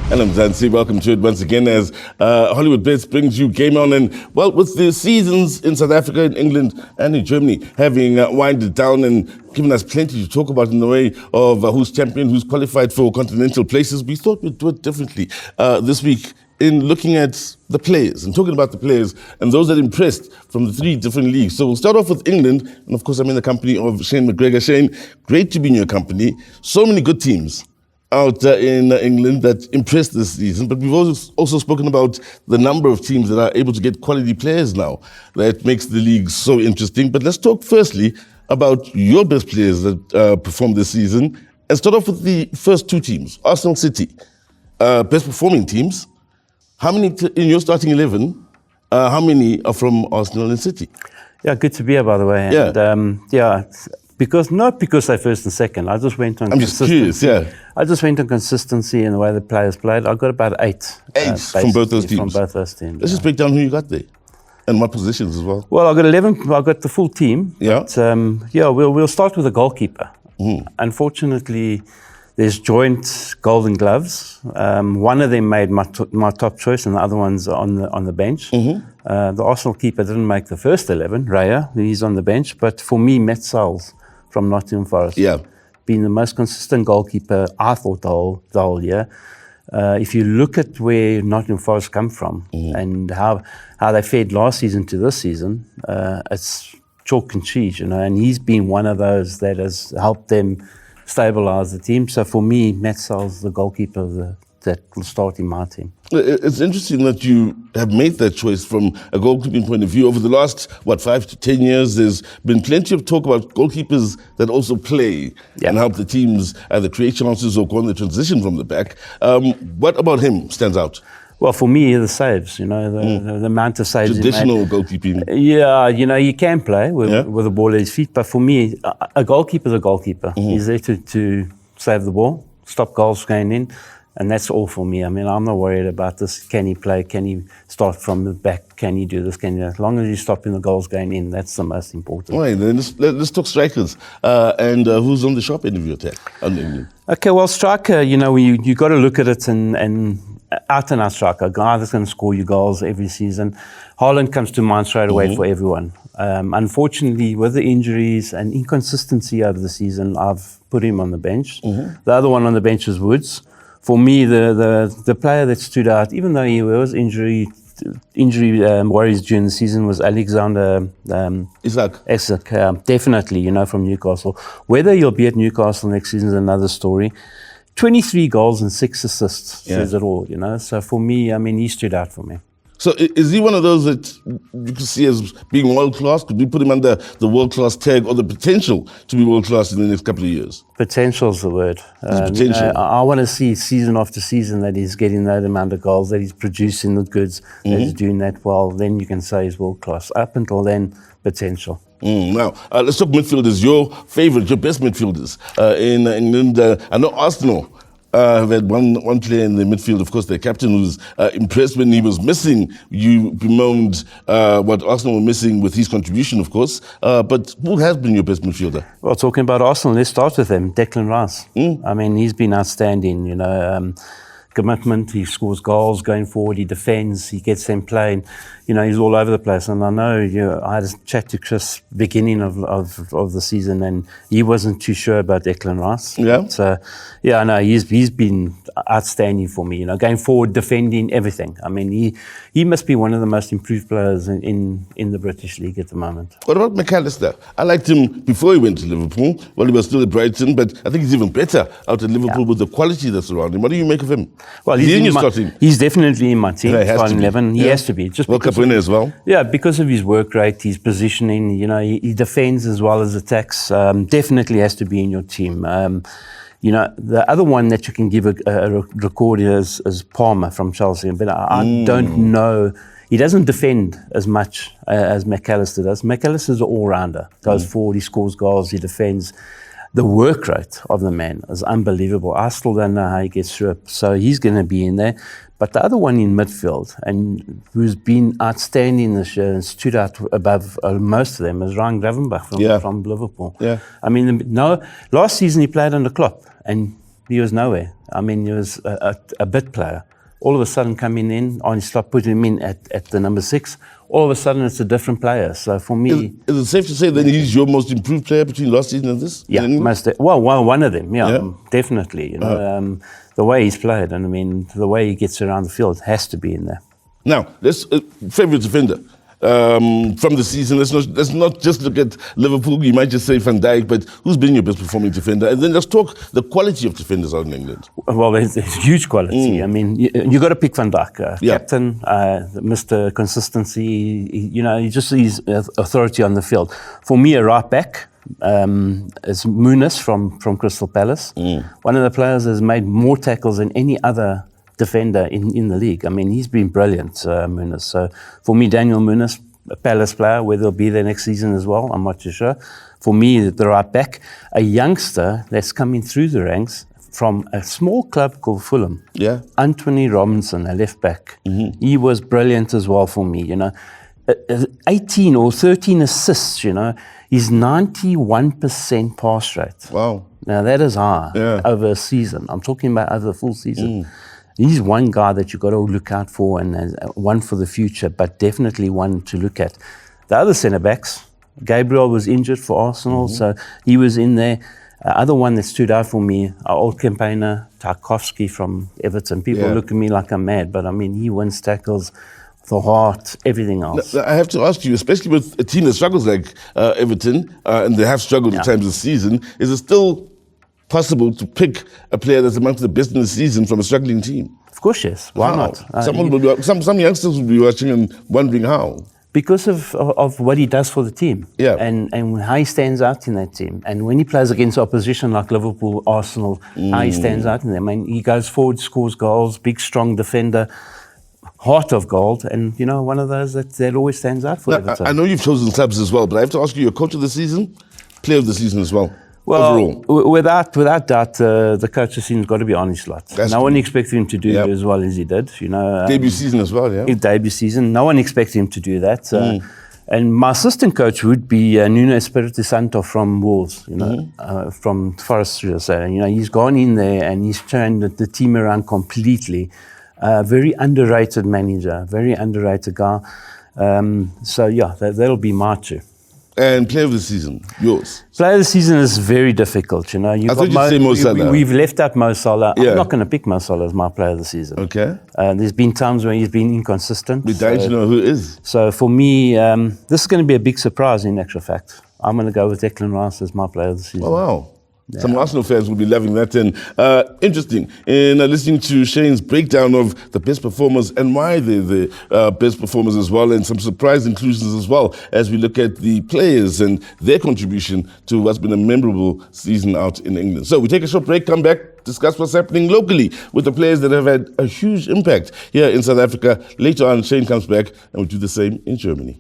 And I'm Zanzi. Welcome to it once again as Hollywood Bets brings you Game On. And, well, with the seasons in South Africa, in England and in Germany having winded down and given us plenty to talk about in the way of who's champion, who's qualified for continental places, we thought we'd do it differently this week in looking at the players and talking about the players and those that impressed from the three different leagues. So we'll start off with England. And, of course, I'm in the company of Shane McGregor. Shane, great to be in your company. So many good teams out in England that impressed this season, but we've also spoken about the number of teams that are able to get quality players now. That makes the league so interesting. But let's talk firstly about your best players that performed this season and start off with the first two teams, Arsenal, City. Best performing teams. How many in your starting 11, how many are from Arsenal and City? Yeah, good to be here, by the way. Yeah. And, not because they're first and second. I just went on consistency. Just curious, yeah. I just went on consistency in the way the players played. I got about eight. From both those teams? From both those teams. Let's just break down who you got there and what positions as well. Well, I got 11. I got the full team. Yeah. But, we'll start with the goalkeeper. Unfortunately, there's joint Golden Gloves. One of them made my top choice, and the other one's on the bench. The Arsenal keeper didn't make the first 11, Raya, he's on the bench. But for me, Metzels from Nottingham Forest, been the most consistent goalkeeper, I thought, the whole year. If you look at where Nottingham Forest come from and how they fared last season to this season, it's chalk and cheese, and he's been one of those that has helped them stabilise the team. So for me, Metzels, the goalkeeper that will start in my team. It's interesting that you have made that choice from a goalkeeping point of view. Over the last, 5 to 10 years, there's been plenty of talk about goalkeepers that also play and help the teams either create chances or go on the transition from the back. What about him stands out? Well, for me, the saves, the amount of saves. Traditional goalkeeping. Yeah, you can play with the ball at his feet, but for me, a goalkeeper's a goalkeeper. He's there to save the ball, stop goals going in, and that's all for me. I mean, I'm not worried about this. Can he play? Can he start from the back? Can he do this? As long as you're stopping the goals going in, that's the most important. All right, then let's talk strikers. And who's on the sharp end of your attack? Okay, well, striker, you got to look at it and out-and-out striker, a guy that's going to score you goals every season. Haaland comes to mind straight away for everyone. Unfortunately, with the injuries and inconsistency over the season, I've put him on the bench. The other one on the bench is Woods. For me, the player that stood out, even though he was injury worries during the season, was Alexander Isak, definitely, from Newcastle. Whether he'll be at Newcastle next season is another story. 23 goals and 6 assists says it all, So for me, he stood out for me. So is he one of those that you could see as being world-class? Could we put him under the world-class tag or the potential to be world-class in the next couple of years? Potential's the word. Potential. I want to see season after season that he's getting that amount of goals, that he's producing the goods, that he's doing that well. Then you can say he's world-class. Up until then, potential. Now, let's talk midfielders. Your best midfielders in England. I know Arsenal have had one player in the midfield, of course, their captain, who was impressed when he was missing. You bemoaned what Arsenal were missing with his contribution, of course. But who has been your best midfielder? Well, talking about Arsenal, let's start with him, Declan Rice. He's been outstanding, commitment, he scores goals going forward, he defends, he gets them playing. He's all over the place. And I know I had a chat to Chris beginning of the season, and he wasn't too sure about Declan Rice. Yeah. So, he's been outstanding for me. Going forward, defending, everything. He must be one of the most improved players in the British League at the moment. What about McAllister? I liked him before he went to Liverpool. Well, he was still at Brighton, but I think he's even better out at Liverpool with the quality that's around him. What do you make of him? Well, he's definitely in my team. Starting 11. He has to be. World Cup winner as well. Yeah, because of his work rate, his positioning. He defends as well as attacks. Definitely has to be in your team. The other one that you can give a record is Palmer from Chelsea, but I don't know. He doesn't defend as much as McAllister does. McAllister's an all-rounder. Goes forward, he scores goals, he defends. The work rate of the man is unbelievable. I still don't know how he gets through it. So he's going to be in there. But the other one in midfield, and who's been outstanding this year and stood out above most of them, is Ryan Gravenberch from Liverpool. Yeah. Last season he played under Klopp, and he was nowhere. I mean, he was a bit player. All of a sudden coming in, Arnie Slot put him in at the number 6. All of a sudden it's a different player. So for me... Is it safe to say that he's your most improved player between last season and this? Yeah, one of them, definitely. You know, the way he's played, and I mean, the way he gets around the field has to be in there. Now, let's favourite defender from the season. Let's not just look at Liverpool. You might just say Van Dijk, but who's been your best performing defender? And then let's talk the quality of defenders out in England. Well, there's huge quality. I mean, you got to pick Van Dijk, captain, Mr. Consistency. He just sees authority on the field. For me, a right back is Muniz from Crystal Palace. One of the players has made more tackles than any other defender in the league. I mean, he's been brilliant, Muniz. So for me, Daniel Muniz, a Palace player, whether he'll be there next season as well, I'm not too sure. For me, the right back, a youngster that's coming through the ranks from a small club called Fulham. Yeah. Anthony Robinson, a left back. He was brilliant as well for me, 18 or 13 assists, He's 91% pass rate. Wow. Now that is high over a season. I'm talking about over a full season. He's one guy that you've got to look out for, and one for the future, but definitely one to look at. The other centre-backs, Gabriel was injured for Arsenal, so he was in there. Other one that stood out for me, our old campaigner, Tarkowski from Everton. People look at me like I'm mad, but I mean, he wins tackles, the heart, everything else. Now, I have to ask you, especially with a team that struggles like Everton, and they have struggled at times this season, is it still possible to pick a player that's amongst the best in the season from a struggling team? Of course, yes. Why not? Some youngsters will be watching and wondering how. Because of what he does for the team, and how he stands out in that team. And when he plays against opposition like Liverpool, Arsenal, how he stands out in them. I mean, he goes forward, scores goals, big, strong defender, heart of gold, and one of those that always stands out for Everton. I know you've chosen clubs as well, but I have to ask you, your coach of the season, player of the season as well. Well, without doubt, the coach of the season's got to be Arnie Slot. No one expected him to do as well as he did. Debut season as well, His debut season. No one expected him to do that. And my assistant coach would be Nuno Espirito Santo from Wolves, from Forestry. So, he's gone in there and he's turned the team around completely. Very underrated manager, very underrated guy. That'll be my two. And player of the season, yours? Player of the season is very difficult, I thought you'd say Mo Salah. We've left out Mo Salah. I'm not going to pick Mo Salah as my player of the season. Okay. There's been times where he's been inconsistent. We don't know who is. So for me, this is going to be a big surprise in actual fact. I'm going to go with Declan Rice as my player of the season. Oh, wow. Yeah. Some Arsenal fans will be loving that. And interesting, in listening to Shane's breakdown of the best performers and why they're the best performers as well, and some surprise inclusions as well, as we look at the players and their contribution to what's been a memorable season out in England. So we take a short break, come back, discuss what's happening locally with the players that have had a huge impact here in South Africa. Later on, Shane comes back and we'll do the same in Germany.